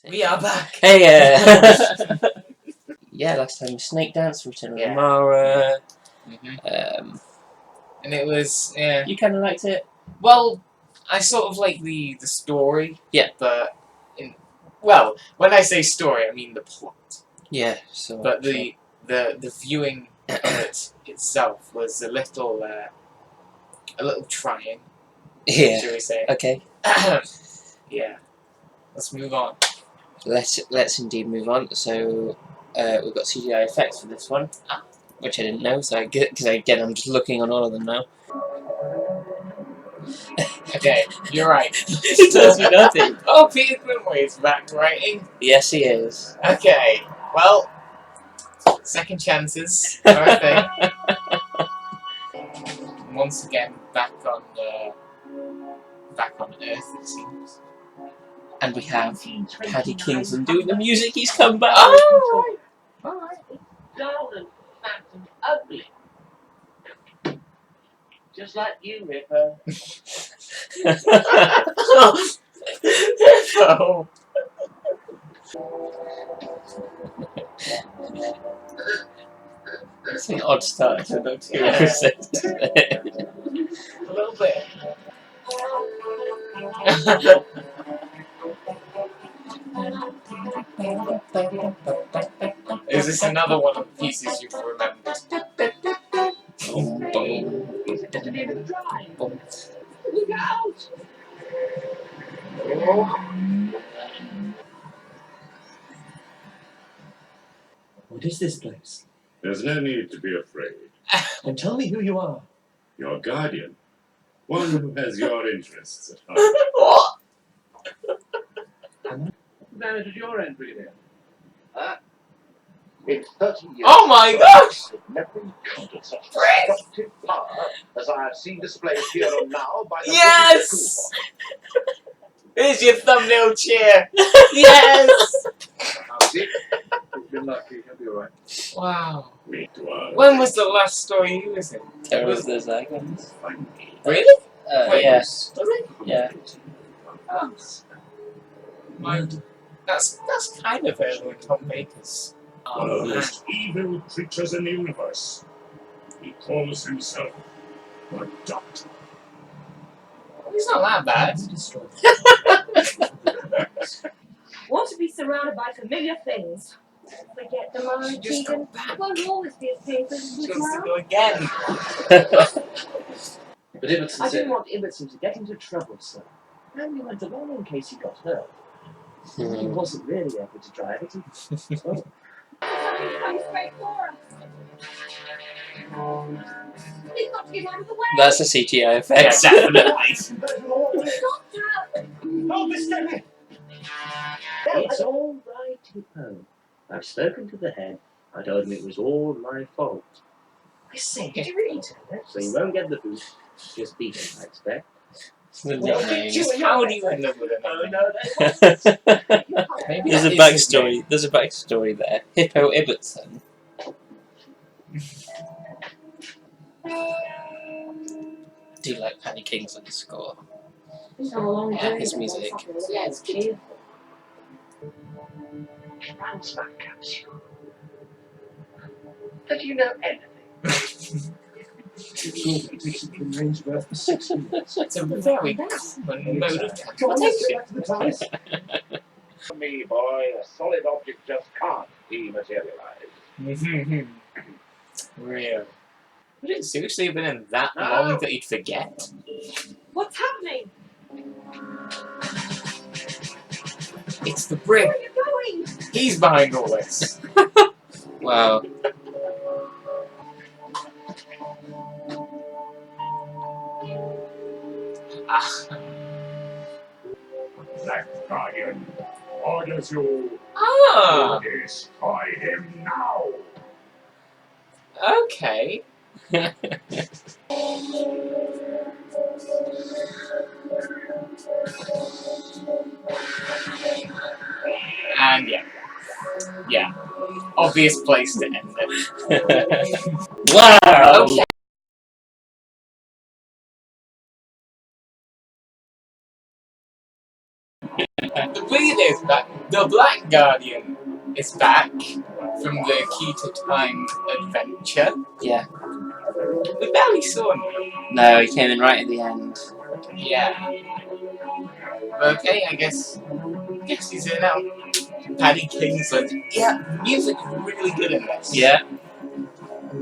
We are back! Hey, yeah, last time Snake Dance, Return of the Mara. And it was, yeah. You kind of liked it? Well, I sort of like the story. Yeah. But, well, when I say story, I mean the plot. Yeah, so. But the viewing of it itself was a little trying. Yeah. Shall we say? Okay. Yeah. Let's move on. Let's indeed move on. So, we've got CGI effects for this one, which I didn't know. So because again, I'm just looking on all of them now. Okay, you're right. It tells me nothing. Oh, Peter Quinway's back writing. Yes, he is. Okay, well, second chances are a thing. Once again, back on Earth, it seems. And we have Paddy Kingsland doing the music. He's come back. Oh, all right. Dull and fat and ugly. Just like you, Ripper. Oh. It's an odd start to the 2 episodes. A little bit. Is this another one of the pieces you've remembered? Look out! What is this place? There's no need to be afraid. And tell me who you are. Your guardian. One who has your interests at heart. What? Where did your entry here? In 30 years. Oh my gosh! I've never encountered such destructive power as I have seen displayed here and now by the Yes! Here's your thumbnail chair. Yes! How's it? You've been lucky. He'll be alright. Wow. Me too. When was the last story he was in? Terror of the Zygons. Really? Wait, Yes. was it? Yeah. Oh. That's kind of early in Tom Baker's. One of the most evil creatures in the universe. He calls himself the Doctor. He's not that bad. Want to be surrounded by familiar things. Forget the mind, Just go Keegan. back. Won't always be as painful as She it is wants to now. go again. But Ibbotson I said... didn't want Ibbotson to get into trouble, sir. And we went along in case he got hurt. He wasn't really able to drive it. Oh. Coming straight for us. He's got to get out of the way. That's a CGI Yeah, effect. definitely. Doctor! Oh, Miss Debbie! It's all right, Hippo. I've spoken to the head. I told him it was all my fault. I say, did you really tell her? So you won't get the boot. Just beat him, I expect. It's the nickname. Just how do you end up with a Oh, name? no, Maybe There's a that is his name. backstory. There's a backstory there. Hippo Ibbotson. I do like Paddy Kingsland's score. Yeah, his music. Yeah, it's good. Transfer capsule. Did you know anything? Range worth for 6 minutes. It's a very common mode of Come on, let's transportation. get back to the TARDIS. For me, boy, a solid object just can't dematerialize. Real. Would it seriously have been in that long that he'd forget? What's happening? It's the brig. Where are you going? He's behind all this. Wow. That guardian orders you Ah, to destroy him now. okay. And yeah, obvious place to end it. Wow. Okay. The brilliant is that The Black Guardian is back from the Key to Time adventure. Yeah. We barely saw him. No, he came in right at the end. Yeah. Okay, I guess he's here now. Paddy Kingsland. Yeah, music is really good in this. Yeah.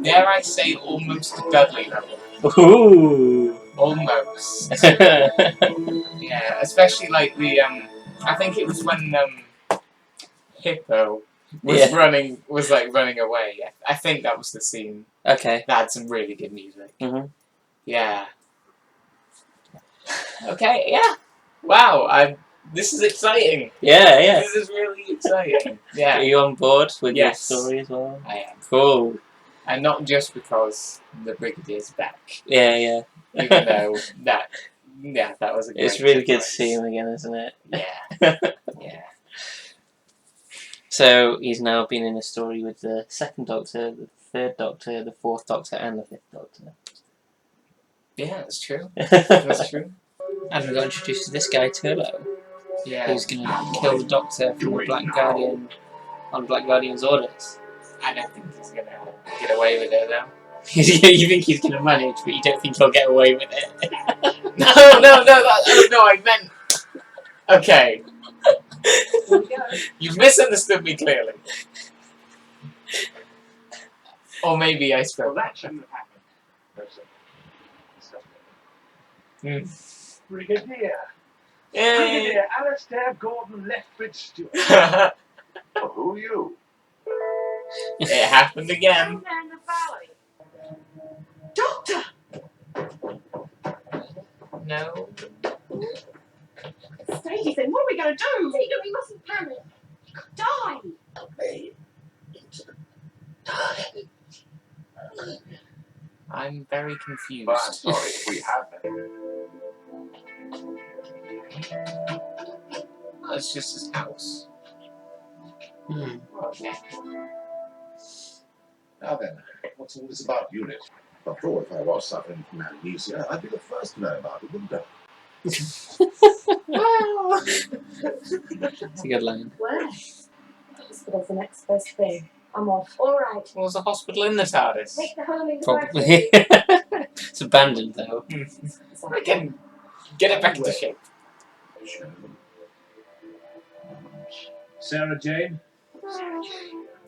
Dare I say almost Dudley level. Ooh. Almost. Yeah, especially like the I think it was when Hippo was running away. I think that was the scene. Okay. That had some really good music. Mhm. Yeah. Okay, yeah. Wow, this is exciting. Yeah, yeah. This is really exciting. Yeah. Are you on board with Yes. your story as well? I am. Cool. And not just because the Brigadier's back. Yeah, yeah. Even though that was a great It's really good to surprise. see him again, isn't it? Yeah. Yeah. So he's now been in a story with the second Doctor, the third Doctor, the fourth Doctor, and the fifth Doctor. Yeah, that's true. That's true. And we got introduced to this guy, Turlo, Yeah. who's going to kill the Doctor from the Black Guardian on Black Guardian's orders. I don't think he's gonna get away with it though. You think he's going to manage, but you don't think he'll get away with it. No, I meant. Okay. You've misunderstood me clearly. Or maybe I Well, spoke. that shouldn't have happened. Hmm. Brigadier. Yay. Brigadier Alistair Gordon Lethbridge Stewart. Who are you? It happened again. Down there in the valley. Doctor! No. Stacey said, what are we going to do? Tina, we mustn't panic. He could die. I'm very confused. But I'm sorry, we haven't. Oh, it's just his house. Hmm. Okay. Now then, what's all this about unit? After all, if I was suffering from amnesia, I'd be the first to know about it, wouldn't I? It's a good line. Where? Hospital's the next best thing. I'm off. All right. Well, there's a hospital in the TARDIS. Take the home into Probably. It's abandoned, though. I can get it back into shape. Sarah Jane?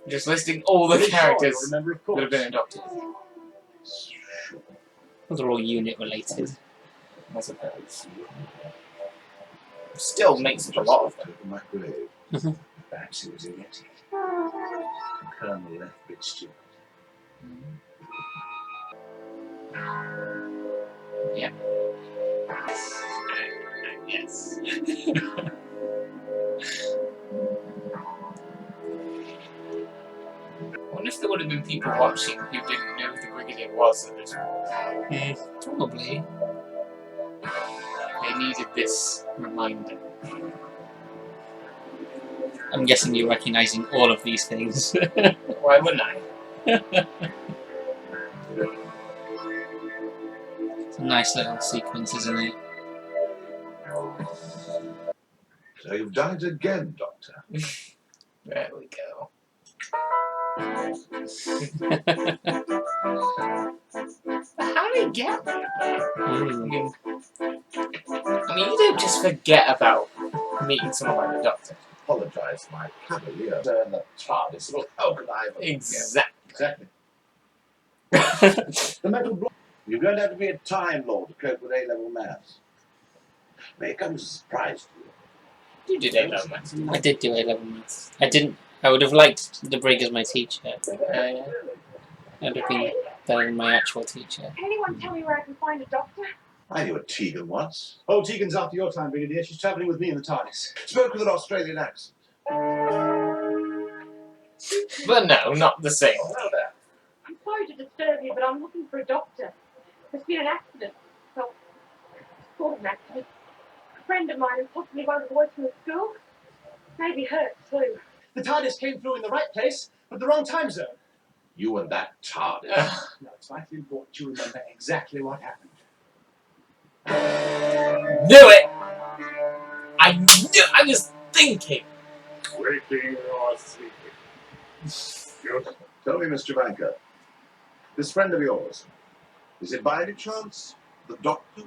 Just listing all the characters Remember, of that course. have been adopted. Those are all unit related. I suppose. Still makes it a lot of them. Over my grave. Mhm. Perhaps he was a Yeti. Colonel Lethbridge Stewart. Yeah. Yes. I wonder if there would have been people watching who didn't know who the Brigadier was at this point. Probably. They needed this reminder. I'm guessing you're recognising all of these things. Why wouldn't I? It's a nice little sequence, isn't it? So you've done it again, Doctor. There we go. How did he get there? Mm. I mean, you don't just forget about meeting someone like the Doctor. Apologise, my cavalier. Turn the TARDIS. Well, how could I have... Exactly. The mental block. You're going to have to be a Time Lord to cope with A-level maths. May it come as a surprise to you. You did A-level maths. I did do A-level maths. I would have liked the Brig as my teacher. Yeah. That would have been better than my actual teacher. Can anyone tell me where I can find a doctor? I knew a Tegan once. Oh, Tegan's after your time, Brigadier. She's travelling with me in the TARDIS. Spoke with an Australian accent. But no, not the same. Hello there. I'm sorry to disturb you, but I'm looking for a doctor. There's been an accident. Well, sort of an accident. A friend of mine and possibly one of the boys from the school. Maybe hurt too. The TARDIS came through in the right place, but the wrong time zone. You and that TARDIS. No, it's vitally important you remember exactly what happened. Knew it! I was thinking! waking or sleeping. Good. Tell me, Mr. Banker, this friend of yours, is it by any chance the doctor?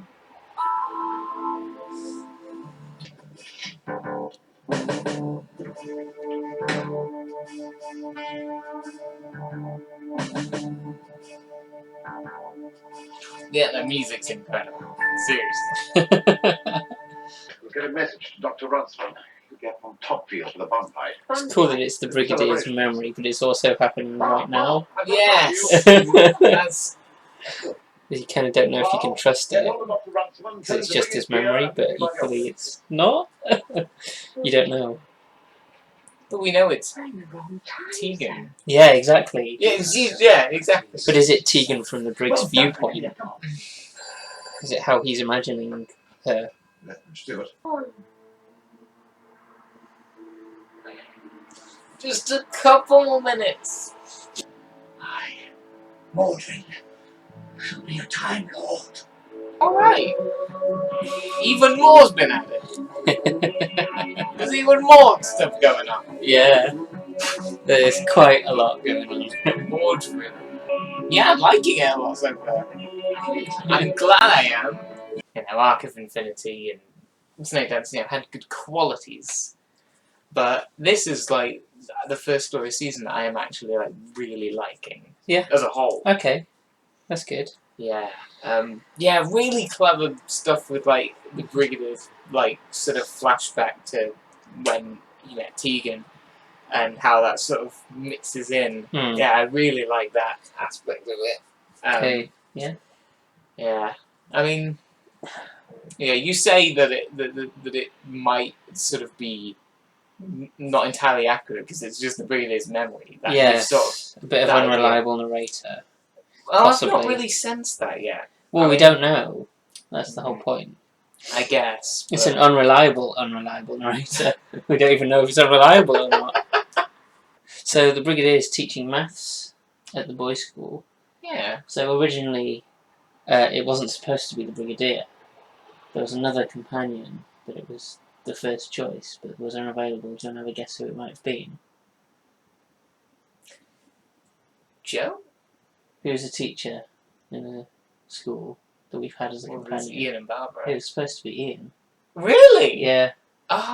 Yeah, the music's incredible. Seriously. We'll get a message to Dr. Runciman. He'll get on top field for the bonfire. It's cool that it's the Brigadier's memory, but it's also happening right now. Yes! That's... You kind of don't know if you can trust it, because it's just his memory, but equally it's not. You don't know. But we know it's Tegan. Yeah, exactly. Yeah, exactly. But is it Tegan from the Brig's viewpoint? Is it how he's imagining her? Let's do it. Just a couple more minutes. Mawdryn shall be a Time Lord. Alright. Even more's been added. There's even more stuff going on. Yeah. There's quite a lot going on. Mawdryn. Yeah, I'm liking it a lot so far. I'm glad I am. You know, Arc of Infinity and Snake Dance, you know, had good qualities. But this is like the first story season that I am actually like really liking. Yeah. As a whole. Okay. That's good. Yeah. Yeah, really clever stuff with like the Brigadier's like sort of flashback to when you met Tegan and how that sort of mixes in. Yeah, I really like that aspect of it. Okay. Yeah. Yeah. I mean, yeah, you say that it might sort of be not entirely accurate because it's just the Brigadier's memory. That Yeah. sort of A bit of that unreliable narrator. well, possibly. I've not really sensed that yet. Well, I we mean, don't know. That's the whole point. I guess. It's but- an unreliable narrator. We don't even know if it's unreliable or not. So the Brigadier is teaching maths at the boys' school. Yeah. So originally, it wasn't supposed to be the Brigadier. There was another companion, but it was the first choice, but it was unavailable. Do you want to have a guess who it might have been? Joe? Who was a teacher in a school that we've had as a Or was it companion? Ian and Barbara? It was supposed to be Ian. Really? Yeah, Oh.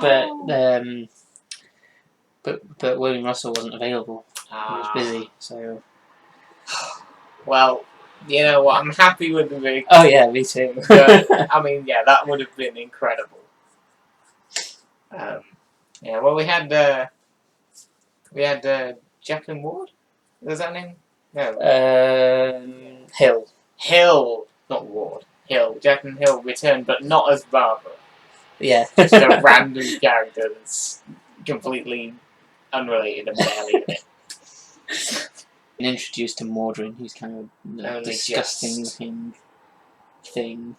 but William Russell wasn't available. He was Ah. busy, so... Well, you know what? I'm happy with the rig. Oh yeah, me too. But, I mean, yeah, that would have been incredible. Yeah, well, we had Jacqueline Ward? Was that her name? No. Hill. Hill, not Ward. Hill. Jacqueline Hill returned, but not as Barbara. Yeah. Just a random character that's completely unrelated and barely in it. And introduced to Mawdryn, who's kind of the Only disgusting just. looking thing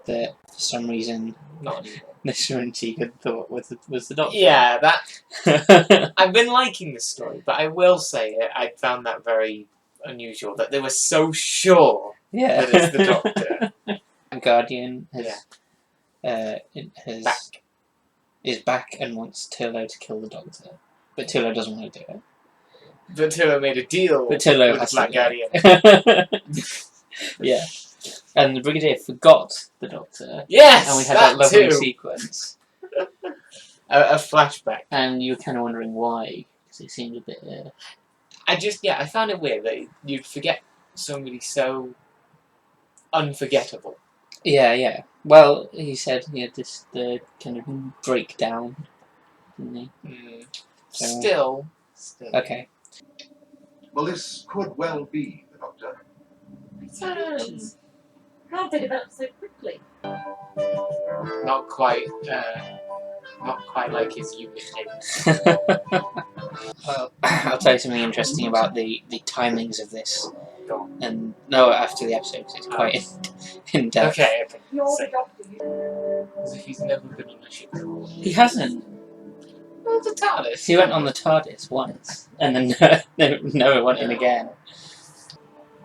that for some reason Not anymore. Mr. and Tegan thought was the doctor. Yeah, that. I've been liking this story, but I will say I found that very unusual that they were so sure Yeah. that it's the doctor. Guardian has, Back. is back and wants Turlo to kill the doctor, but Turlo doesn't want to do it. But Turlo made a deal But Turlo with has the Black to Guardian. Yeah. And the Brigadier forgot the doctor. Yes, And we had that lovely too. sequence. A flashback. And you were kind of wondering why, because it seemed a bit... I found it weird that you'd forget somebody so unforgettable. Yeah. Well, he said he had the kind of breakdown, didn't he? So- Still. Okay. Well, this could well be the doctor. How did they develop so quickly? Not quite like his unit name. Well, I'll tell you something interesting about the timings of this. Go on. And no, after the episode, 'cause it's quite in depth. Okay. You're So, the doctor. as if he's never been on a ship before. He hasn't. Well, the TARDIS. He went on the TARDIS once, and then never went in again.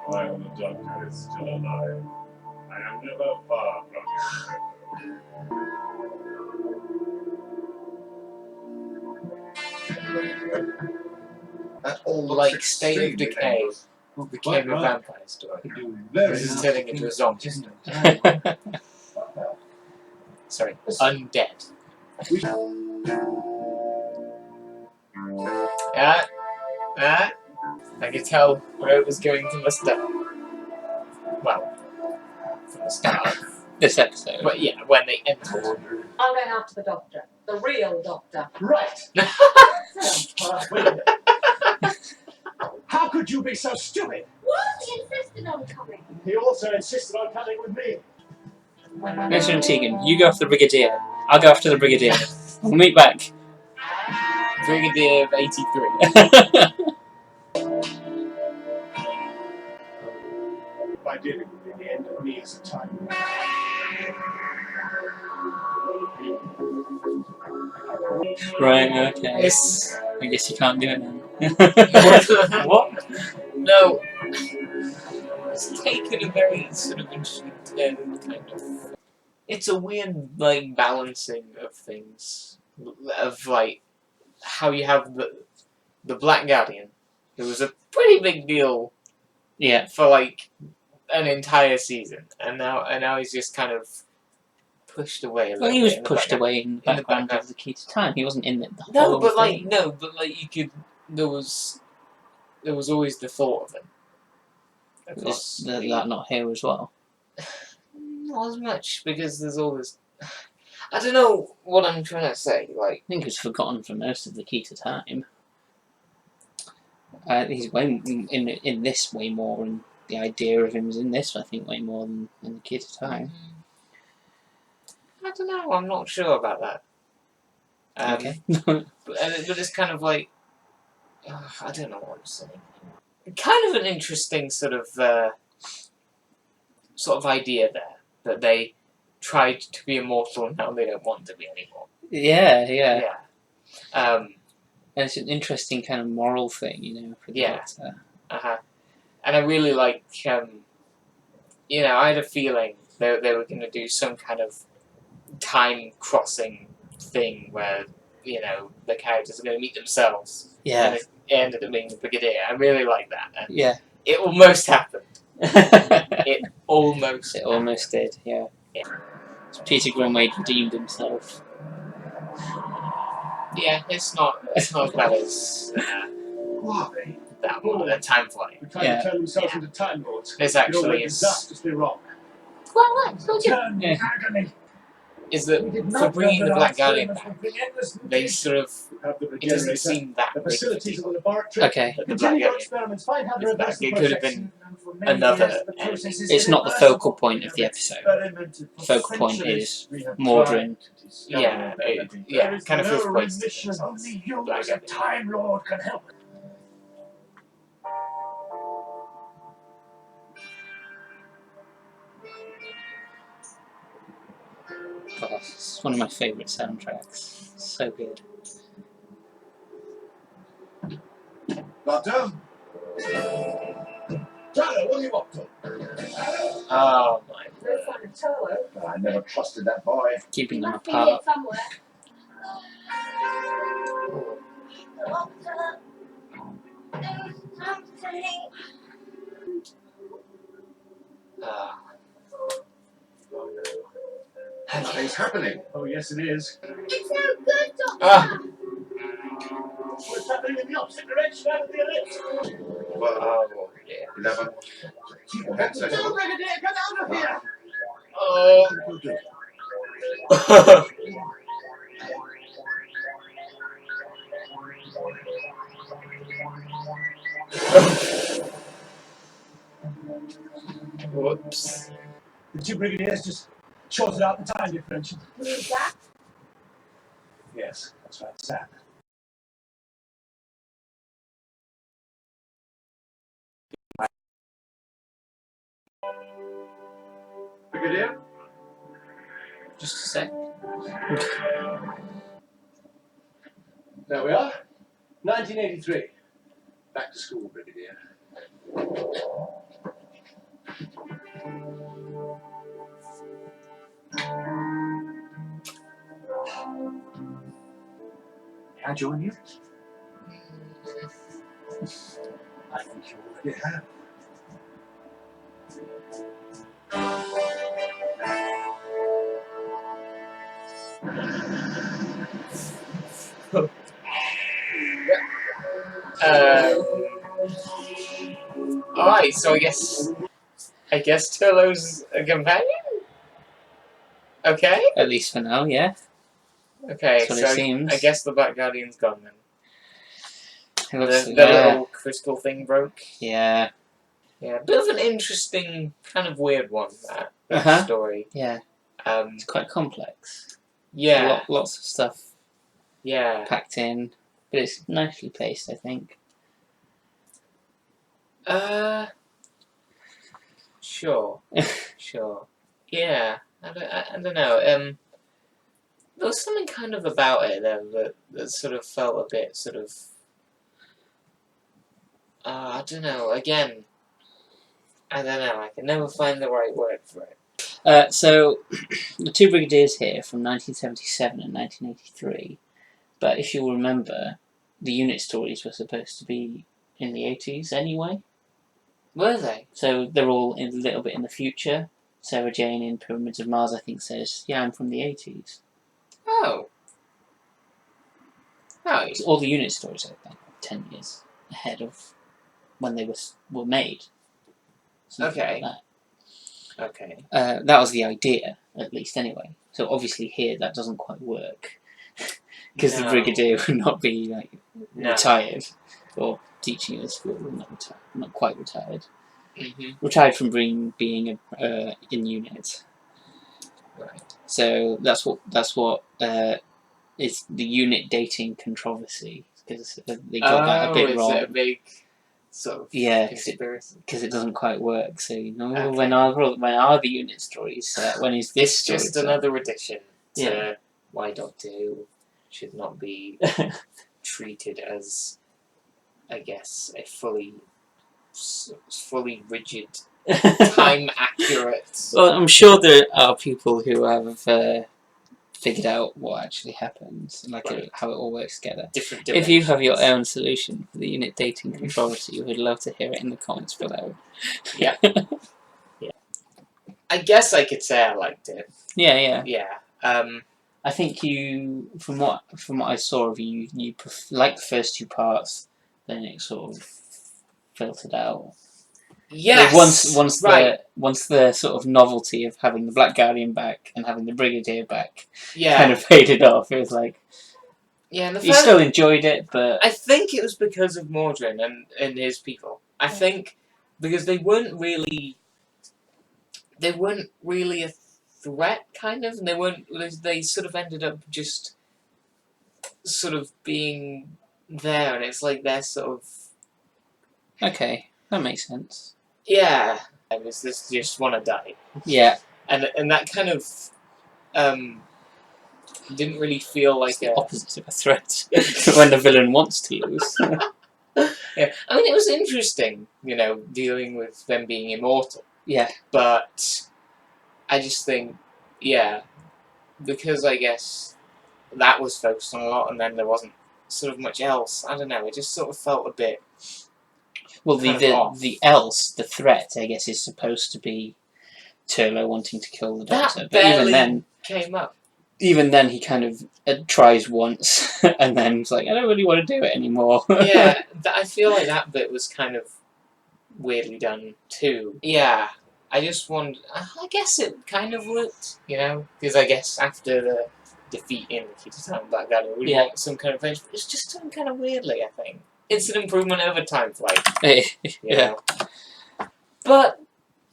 While the doctor is still alive, I am never far from him. That all looks like State of extremely Decay dangerous. became a vampire story. Very This is nice. turning into a zombie story. Sorry, undead. Ah, ah. I could tell where it was going from the start. Well, from the start of This episode. but yeah, when they entered. I'm going after the doctor. The real doctor. Right. Wait a minute. How could you be so stupid? What? He insisted on coming. He also insisted on coming with me. Mr. Tegan, you go after the Brigadier. I'll go after the Brigadier. We'll meet back. Brigadier of 83. My dealing with the end of me as a time. Right, okay. It's I guess you can't do it then. what? No. It's taken a very sort of interesting turn, kind of. It's a weird, like, balancing of things. Of, like, how you have the Black Guardian, who was a pretty big deal Yeah. for, like, an entire season. And now he's just kind of pushed away a little Well, he bit was in the pushed background. away in the background background. of the Key to Time. He wasn't in it the whole No, but like thing. you could. There was always the thought of him. Is that not here as well? Not as much because there's always. I don't know what I'm trying to say. Like, I think he was forgotten for most of the Key to Time. He's way in this way more, and the idea of him is in this. I think way more than in the Key to Time. I don't know. I'm not sure about that. Okay. but it's kind of like I don't know what I'm saying. Kind of an interesting sort of idea there that they tried to be immortal and now they don't want to be anymore. Yeah. Yeah. And it's an interesting kind of moral thing, you know. For the Doctor. And I really like. I had a feeling they were going to do some kind of time crossing thing where the characters are going to meet themselves. Yeah. And it ended up being the Brigadier. I really like that. And Yeah. it almost happened. It almost did, yeah. So Peter Grimwade redeemed himself. Yeah, it's not as bad as that one. Time flying. They're trying to turn themselves into Time Lords. This actually You're is. disastrously wrong. Agony. Is that for bringing the Black Guardian back? They sort of. It doesn't seem that the big facilities of of a the deal. laboratory. Okay. That the Black Guardian experiments. Find how to is reverse back. the It could have process. been another. It's not the focal point of the episode. The focal point is Mawdryn. Yeah, kind of feels wasted. Only you as a Time Lord can help. Oh, it's one of my favourite soundtracks. So good. Doctor? Tyler, what are you up to? Oh my No sign of Turlo. I never trusted that boy. Keeping them Must be here apart. somewhere. Doctor, there's something. Nothing's happening. Oh, yes, it is. It's no good, Doctor. What's happening in the opposite direction out of the ellipse? Well, Oh yeah. 11. Keep your head set. No, Brigadier, get out of here! Oh. Whoops. The two Brigadiers just shorted out the time differential. Need that? Yes, that's right, Sam. Brigadier? Just a sec. There we are. 1983. Back to school, Brigadier. May I join you? I think you already have. Alright, so I guess Turlo's a companion? Okay. At least for now, yeah. Okay, That's what so it seems. I guess the Black Guardian's gone then. It looks The like little crystal thing broke. yeah. Yeah, bit of an interesting, kind of weird one, that Uh-huh. story. Yeah. Um, It's quite complex. yeah, Lots of stuff yeah. packed in, but it's nicely paced, I think. Sure. Sure. Yeah, I don't know. There was something kind of about it that sort of felt a bit sort of. I don't know. Again, I don't know. I can never find the right word for it. So, the two brigadiers here from 1977 and 1983, but if you'll remember, the unit stories were supposed to be in the 80s anyway. Were they? So they're all a little bit in the future. Sarah Jane in Pyramids of Mars, I think, says, yeah, I'm from the 80s. Oh. Oh. So all the unit stories are like 10 years ahead of when they were made. Something Okay. like that. Okay. That was the idea, at least, anyway. So obviously here that doesn't quite work. Because the brigadier would not be retired or teaching at the school, not quite retired. Retired from being in unit. Right. So that's what is the unit dating controversy, because they got that a bit wrong. Is it a big sort of conspiracy? Because it doesn't quite work. So Okay. when are the unit stories set? When is this story Just set? another addition to why Doctor Who should not be treated as, I guess, a fully rigid, time accurate. Well, I'm sure there are people who have figured out what actually happens, how it all works together. Different If you have your own solution for the unit dating controversy, we'd love to hear it in the comments below. Yeah. Yeah. I guess I could say I liked it. Yeah. Yeah. I think from what I saw of you liked the first two parts, then it sort of filtered out. Yes. Once the sort of novelty of having the Black Guardian back and having the Brigadier back kind of Yeah. faded off, it was like Yeah. And you still enjoyed it, but I think it was because of Mawdryn and his people. I think because they weren't really a threat, kind of, and they sort of ended up just sort of being there, and it's like they're sort of okay, that makes sense. yeah. And it's this just want to die. Yeah. And that kind of didn't really feel like the opposite of a threat when the villain wants to lose. Yeah, I mean, it was interesting, dealing with them being immortal. Yeah. But I just think, yeah, because I guess that was focused on a lot, and then there wasn't sort of much else. I don't know. It just sort of felt a bit. Well, the threat, I guess, is supposed to be Turlo wanting to kill the Doctor, That but even barely then came up. Even then, he kind of tries once, and then it's like, I don't really want to do it anymore. Yeah, I feel like that bit was kind of weirdly done too. Yeah, I just wondered. I guess it kind of worked, because I guess after the defeat in the time Black Guardian, we want some kind of thing. It's just done kind of weirdly, I think. It's an improvement over Time Flight. Yeah. But,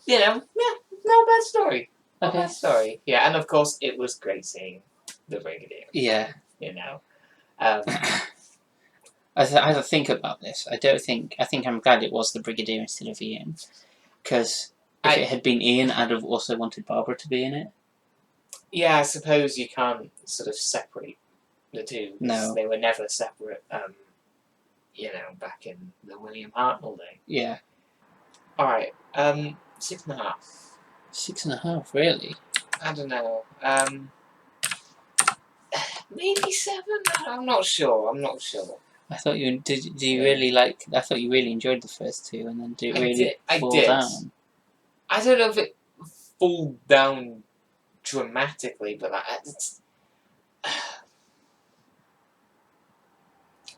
not a bad story. Not a Okay. bad story. Yeah, and of course, it was great seeing the Brigadier. Yeah. I had to think about this. I think I'm glad it was the Brigadier instead of Ian. Because if it had been Ian, I'd have also wanted Barbara to be in it. Yeah, I suppose you can't sort of separate the two. No. They were never separate, back in the William Hartnell day. Yeah. Alright, 6.5. 6.5, really? I don't know. Maybe 7? I'm not sure. I thought you did. Do you really like? I thought you really enjoyed the first two, and then did it really I fall did. down? I don't know if it fall down dramatically, but like,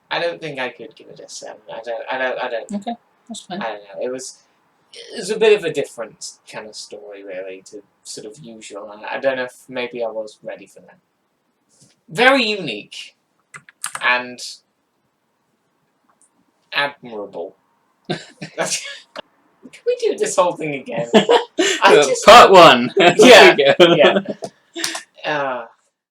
I don't think I could give it a 7. I don't. Okay, that's fine. I don't know. It was a bit of a different kind of story, really, to sort of usual. I don't know if maybe I was ready for that. Very unique and admirable. Can we do this whole thing again? Part 1. Yeah.